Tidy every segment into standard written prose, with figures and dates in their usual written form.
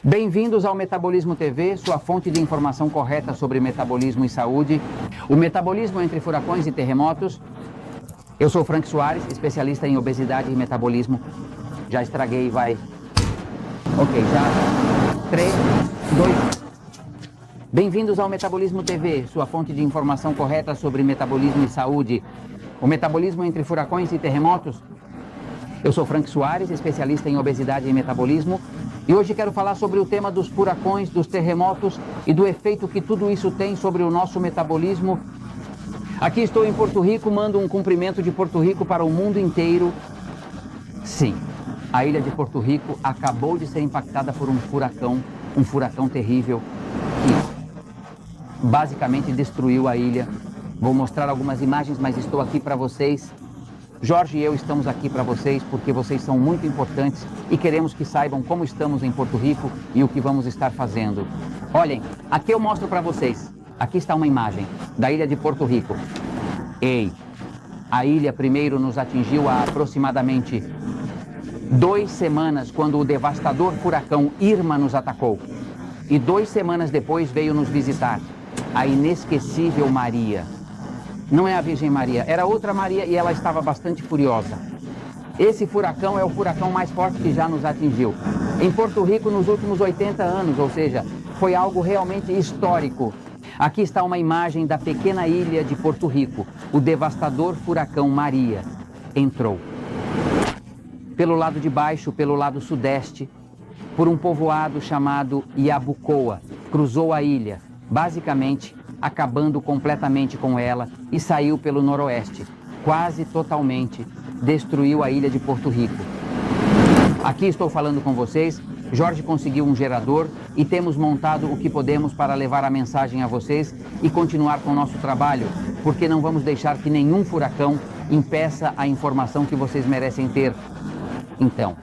Bem-vindos ao Metabolismo TV, sua fonte de informação correta sobre metabolismo e saúde. O metabolismo entre furacões e terremotos. Eu sou Frank Soares, especialista em obesidade e metabolismo. Já estraguei, vai. Ok, já. 3, 2... Bem-vindos ao Metabolismo TV, sua fonte de informação correta sobre metabolismo e saúde. O metabolismo entre furacões e terremotos. Eu sou Frank Soares, especialista em obesidade e metabolismo. E hoje quero falar sobre o tema dos furacões, dos terremotos e do efeito que tudo isso tem sobre o nosso metabolismo. Aqui estou em Porto Rico, mando um cumprimento de Porto Rico para o mundo inteiro. Sim, a ilha de Porto Rico acabou de ser impactada por um furacão terrível que basicamente destruiu a ilha. Vou mostrar algumas imagens, mas estou aqui para vocês. Jorge e eu estamos aqui para vocês porque vocês são muito importantes e queremos que saibam como estamos em Porto Rico e o que vamos estar fazendo. Olhem, aqui eu mostro para vocês. Aqui está uma imagem da ilha de Porto Rico. Ei, a ilha primeiro nos atingiu há aproximadamente 2 semanas quando o devastador furacão Irma nos atacou. E 2 semanas depois veio nos visitar a inesquecível Maria. Não é a Virgem Maria, era outra Maria e ela estava bastante furiosa. Esse furacão é o furacão mais forte que já nos atingiu em Porto Rico nos últimos 80 anos, ou seja, foi algo realmente histórico. Aqui está uma imagem da pequena ilha de Porto Rico. O devastador furacão Maria entrou pelo lado de baixo, pelo lado sudeste, por um povoado chamado Yabucoa. Cruzou a ilha, basicamente acabando completamente com ela, e saiu pelo noroeste, quase totalmente, destruiu a ilha de Porto Rico. Aqui estou falando com vocês, Jorge conseguiu um gerador e temos montado o que podemos para levar a mensagem a vocês e continuar com o nosso trabalho, porque não vamos deixar que nenhum furacão impeça a informação que vocês merecem ter. Então,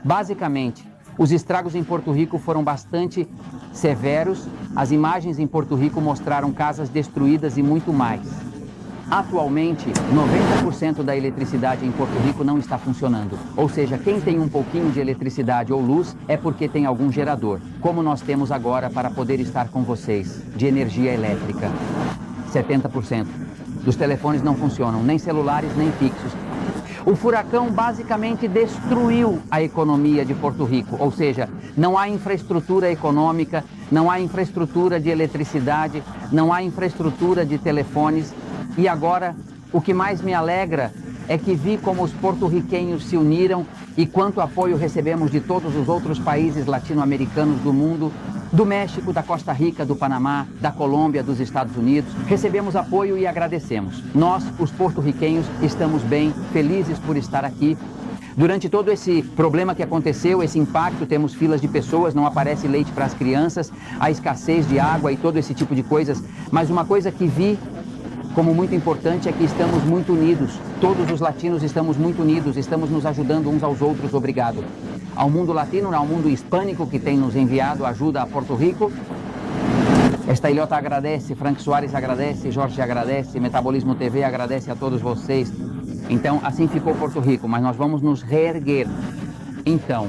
basicamente, os estragos em Porto Rico foram bastante severos. As imagens em Porto Rico mostraram casas destruídas e muito mais. Atualmente, 90% da eletricidade em Porto Rico não está funcionando. Ou seja, quem tem um pouquinho de eletricidade ou luz é porque tem algum gerador, como nós temos agora para poder estar com vocês, de energia elétrica. 70% dos telefones não funcionam, nem celulares, nem fixos. O furacão basicamente destruiu a economia de Porto Rico, ou seja, não há infraestrutura econômica, não há infraestrutura de eletricidade, não há infraestrutura de telefones. E agora, o que mais me alegra é que vi como os porto-riquenhos se uniram e quanto apoio recebemos de todos os outros países latino-americanos do mundo, do México, da Costa Rica, do Panamá, da Colômbia, dos Estados Unidos. Recebemos apoio e agradecemos. Nós, os porto-riquenhos, estamos bem, felizes por estar aqui. Durante todo esse problema que aconteceu, esse impacto, temos filas de pessoas, não aparece leite para as crianças, a escassez de água e todo esse tipo de coisas. Mas uma coisa que vi como muito importante é que estamos muito unidos. Todos os latinos estamos muito unidos, estamos nos ajudando uns aos outros. Obrigado ao mundo latino, ao mundo hispânico que tem nos enviado ajuda a Porto Rico. Esta ilhota agradece, Frank Soares agradece, Jorge agradece, Metabolismo TV agradece a todos vocês. Então, assim ficou Porto Rico, mas nós vamos nos reerguer. Então,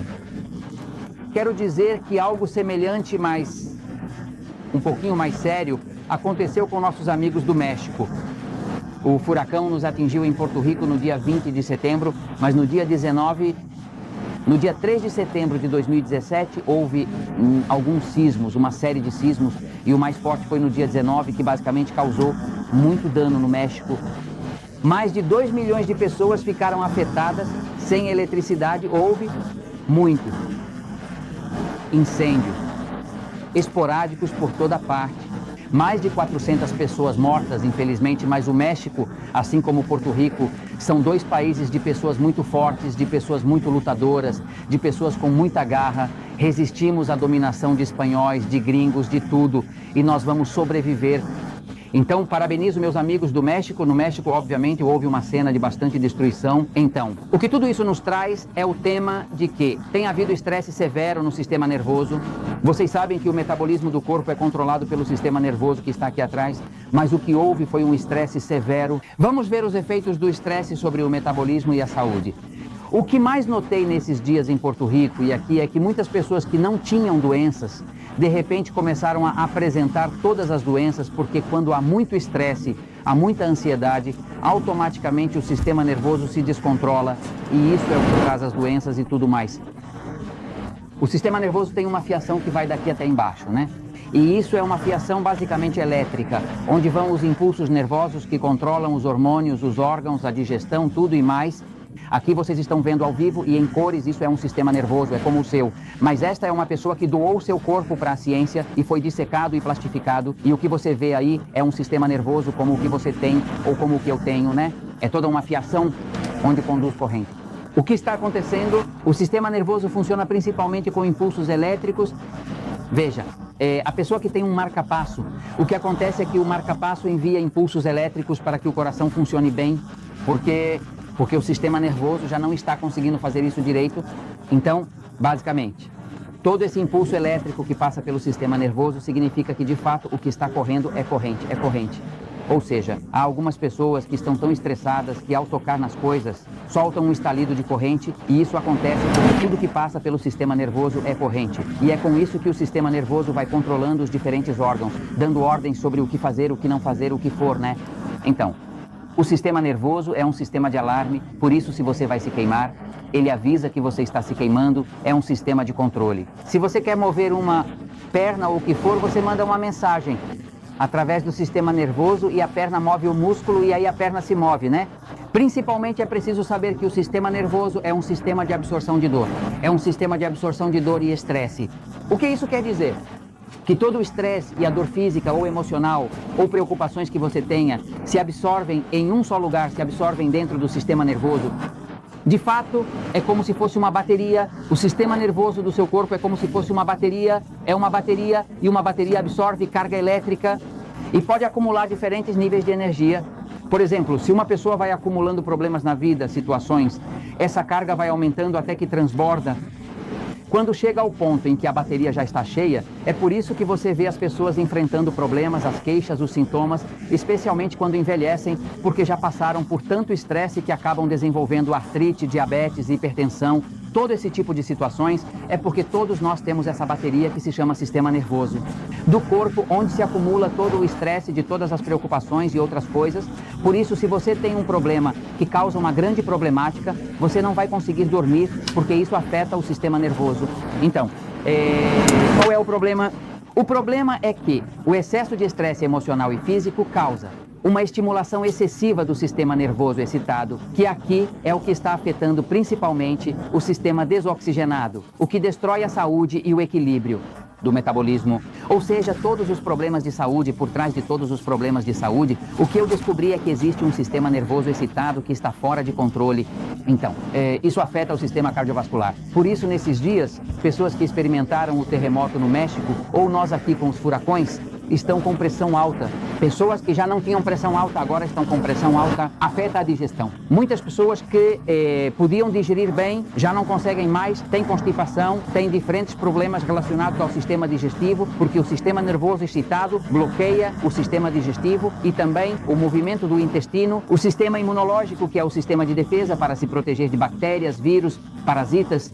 quero dizer que algo semelhante, mas um pouquinho mais sério, aconteceu com nossos amigos do México. O furacão nos atingiu em Porto Rico no dia 20 de setembro, mas no dia 3 de setembro de 2017, houve alguns sismos, uma série de sismos, e o mais forte foi no dia 19, que basicamente causou muito dano no México. Mais de 2 milhões de pessoas ficaram afetadas, sem eletricidade, houve muitos incêndios esporádicos por toda parte. Mais de 400 pessoas mortas, infelizmente, mas o México, assim como Porto Rico, são 2 países de pessoas muito fortes, de pessoas muito lutadoras, de pessoas com muita garra. Resistimos à dominação de espanhóis, de gringos, de tudo, e nós vamos sobreviver. Então, parabenizo meus amigos do México. No México, obviamente, houve uma cena de bastante destruição. Então, o que tudo isso nos traz é o tema de que tem havido estresse severo no sistema nervoso. Vocês sabem que o metabolismo do corpo é controlado pelo sistema nervoso que está aqui atrás, mas o que houve foi um estresse severo. Vamos ver os efeitos do estresse sobre o metabolismo e a saúde. O que mais notei nesses dias em Porto Rico e aqui é que muitas pessoas que não tinham doenças, de repente começaram a apresentar todas as doenças, porque quando há muito estresse, há muita ansiedade, automaticamente o sistema nervoso se descontrola e isso é o que traz as doenças e tudo mais. O sistema nervoso tem uma fiação que vai daqui até embaixo, né? E isso é uma fiação basicamente elétrica, onde vão os impulsos nervosos que controlam os hormônios, os órgãos, a digestão, tudo e mais. Aqui vocês estão vendo ao vivo e em cores, isso é um sistema nervoso, é como o seu. Mas esta é uma pessoa que doou seu corpo para a ciência e foi dissecado e plastificado. E o que você vê aí é um sistema nervoso como o que você tem ou como o que eu tenho, né? É toda uma fiação onde conduz corrente. O que está acontecendo? O sistema nervoso funciona principalmente com impulsos elétricos. Veja, a pessoa que tem um marca-passo, o que acontece é que o marca-passo envia impulsos elétricos para que o coração funcione bem, porque o sistema nervoso já não está conseguindo fazer isso direito. Então, basicamente, todo esse impulso elétrico que passa pelo sistema nervoso significa que, de fato, o que está correndo é corrente, é corrente. Ou seja, há algumas pessoas que estão tão estressadas que, ao tocar nas coisas, soltam um estalido de corrente e isso acontece porque tudo que passa pelo sistema nervoso é corrente. E é com isso que o sistema nervoso vai controlando os diferentes órgãos, dando ordens sobre o que fazer, o que não fazer, o que for, né? Então, o sistema nervoso é um sistema de alarme, por isso se você vai se queimar, ele avisa que você está se queimando, é um sistema de controle. Se você quer mover uma perna ou o que for, você manda uma mensagem através do sistema nervoso e a perna move o músculo e aí a perna se move, né? Principalmente é preciso saber que o sistema nervoso é um sistema de absorção de dor. É um sistema de absorção de dor e estresse. O que isso quer dizer? Que todo o estresse e a dor física ou emocional ou preocupações que você tenha se absorvem em um só lugar, se absorvem dentro do sistema nervoso. De fato, é como se fosse uma bateria, o sistema nervoso do seu corpo é como se fosse uma bateria, é uma bateria e uma bateria absorve carga elétrica e pode acumular diferentes níveis de energia. Por exemplo, se uma pessoa vai acumulando problemas na vida, situações, essa carga vai aumentando até que transborda. Quando chega ao ponto em que a bateria já está cheia, é por isso que você vê as pessoas enfrentando problemas, as queixas, os sintomas, especialmente quando envelhecem, porque já passaram por tanto estresse que acabam desenvolvendo artrite, diabetes, hipertensão. Todo esse tipo de situações é porque todos nós temos essa bateria que se chama sistema nervoso do corpo, onde se acumula todo o estresse de todas as preocupações e outras coisas. Por isso, se você tem um problema que causa uma grande problemática, você não vai conseguir dormir, porque isso afeta o sistema nervoso. Então, qual é o problema? O problema é que o excesso de estresse emocional e físico causa uma estimulação excessiva do sistema nervoso excitado, que aqui é o que está afetando principalmente o sistema desoxigenado, o que destrói a saúde e o equilíbrio do metabolismo. Ou seja, todos os problemas de saúde, por trás de todos os problemas de saúde, o que eu descobri é que existe um sistema nervoso excitado que está fora de controle. Então, isso afeta o sistema cardiovascular. Por isso, nesses dias, pessoas que experimentaram o terremoto no México, ou nós aqui com os furacões, estão com pressão alta. Pessoas que já não tinham pressão alta, agora estão com pressão alta, afeta a digestão. Muitas pessoas que podiam digerir bem, já não conseguem mais, têm constipação, têm diferentes problemas relacionados ao sistema digestivo, porque o sistema nervoso excitado bloqueia o sistema digestivo e também o movimento do intestino, o sistema imunológico, que é o sistema de defesa para se proteger de bactérias, vírus, parasitas,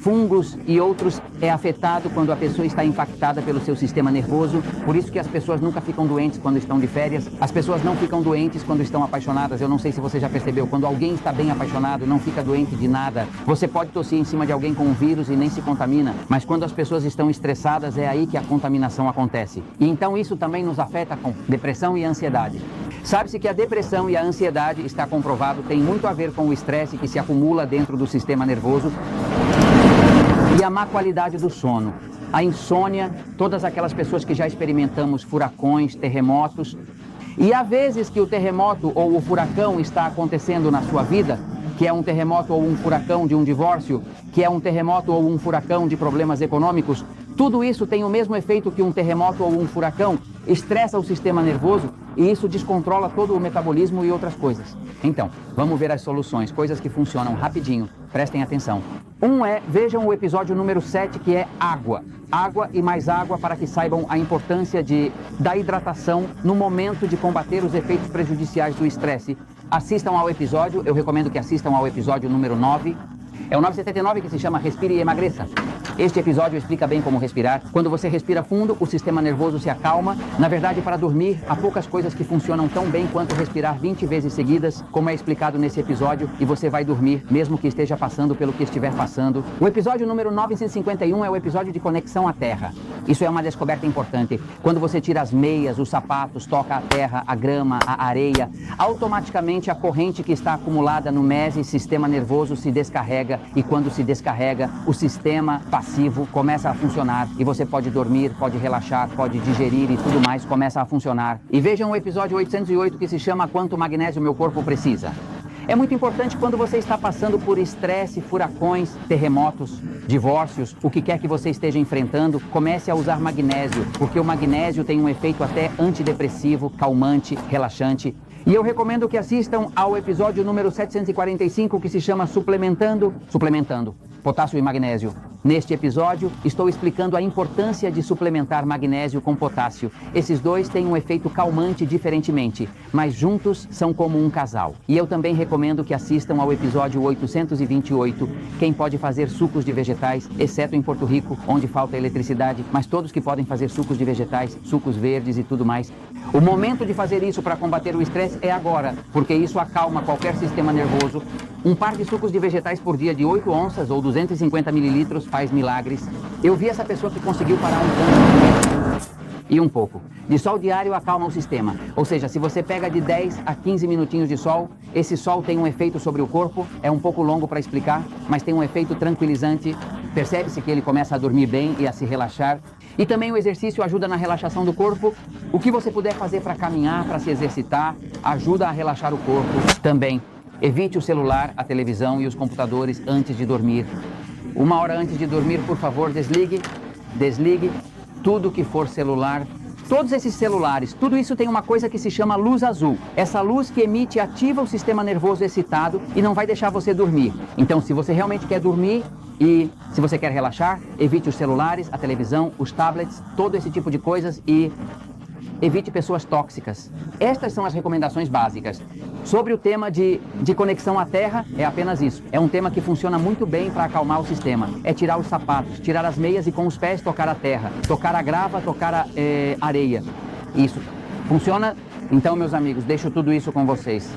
fungos e outros, é afetado quando a pessoa está impactada pelo seu sistema nervoso. Por isso que as pessoas nunca ficam doentes quando estão de férias. As pessoas não ficam doentes quando estão apaixonadas. Eu não sei se você já percebeu, quando alguém está bem apaixonado, não fica doente de nada. Você pode tossir em cima de alguém com um vírus e nem se contamina, mas quando as pessoas estão estressadas, é aí que a contaminação acontece. E então isso também nos afeta com depressão e ansiedade. Sabe-se que a depressão e a ansiedade, está comprovado, tem muito a ver com o estresse que se acumula dentro do sistema nervoso e a má qualidade do sono, a insônia, todas aquelas pessoas que já experimentamos furacões, terremotos. E há vezes que o terremoto ou o furacão está acontecendo na sua vida, que é um terremoto ou um furacão de um divórcio, que é um terremoto ou um furacão de problemas econômicos. Tudo isso tem o mesmo efeito que um terremoto ou um furacão, estressa o sistema nervoso e isso descontrola todo o metabolismo e outras coisas. Então, vamos ver as soluções, coisas que funcionam rapidinho prestem atenção. Vejam o episódio número 7, que é água. Água e mais água, para que saibam a importância da hidratação no momento de combater os efeitos prejudiciais do estresse. Assistam ao episódio, eu recomendo que assistam ao episódio número 9. É o 979, que se chama Respire e Emagreça. Este episódio explica bem como respirar. Quando você respira fundo, o sistema nervoso se acalma. Na verdade, para dormir, há poucas coisas que funcionam tão bem quanto respirar 20 vezes seguidas, como é explicado nesse episódio, e você vai dormir, mesmo que esteja passando pelo que estiver passando. O episódio número 951 é o episódio de conexão à terra. Isso é uma descoberta importante. Quando você tira as meias, os sapatos, toca a terra, a grama, a areia, automaticamente a corrente que está acumulada no MES, sistema nervoso, se descarrega, e quando se descarrega, o sistema passivo começa a funcionar e você pode dormir, pode relaxar, pode digerir e tudo mais começa a funcionar. E vejam o episódio 808, que se chama Quanto Magnésio Meu Corpo Precisa. É muito importante quando você está passando por estresse, furacões, terremotos, divórcios, o que quer que você esteja enfrentando, comece a usar magnésio, porque o magnésio tem um efeito até antidepressivo, calmante, relaxante. E eu recomendo que assistam ao episódio número 745, que se chama Suplementando, Potássio e Magnésio. Neste episódio, estou explicando a importância de suplementar magnésio com potássio. Esses dois têm um efeito calmante diferentemente, mas juntos são como um casal. E eu também recomendo que assistam ao episódio 828, quem pode fazer sucos de vegetais, exceto em Porto Rico, onde falta eletricidade, mas todos que podem fazer sucos de vegetais, sucos verdes e tudo mais. O momento de fazer isso para combater o estresse é agora, porque isso acalma qualquer sistema nervoso. Um par de sucos de vegetais por dia de 8 onças ou 250 mililitros faz milagres. Eu vi essa pessoa que conseguiu parar um câncer e um pouco. De sol diário acalma o sistema. Ou seja, se você pega de 10 a 15 minutinhos de sol, esse sol tem um efeito sobre o corpo. É um pouco longo para explicar, mas tem um efeito tranquilizante. Percebe-se que ele começa a dormir bem e a se relaxar. E também o exercício ajuda na relaxação do corpo. O que você puder fazer para caminhar, para se exercitar, ajuda a relaxar o corpo também. Evite o celular, a televisão e os computadores antes de dormir. 1 hora antes de dormir, por favor, desligue tudo que for celular. Todos esses celulares, tudo isso tem uma coisa que se chama luz azul. Essa luz que emite ativa o sistema nervoso excitado e não vai deixar você dormir. Então, se você realmente quer dormir e se você quer relaxar, evite os celulares, a televisão, os tablets, todo esse tipo de coisas e evite pessoas tóxicas. Estas são as recomendações básicas. Sobre o tema de conexão à terra, é apenas isso. É um tema que funciona muito bem para acalmar o sistema. É tirar os sapatos, tirar as meias e com os pés tocar a terra. Tocar a grava, tocar a areia. Isso. Funciona? Então, meus amigos, deixo tudo isso com vocês.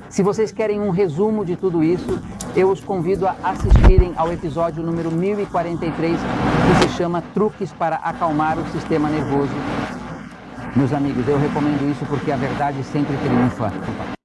Se vocês querem um resumo de tudo isso, eu os convido a assistirem ao episódio número 1043, que se chama Truques para Acalmar o Sistema Nervoso. Meus amigos, eu recomendo isso porque a verdade sempre triunfa.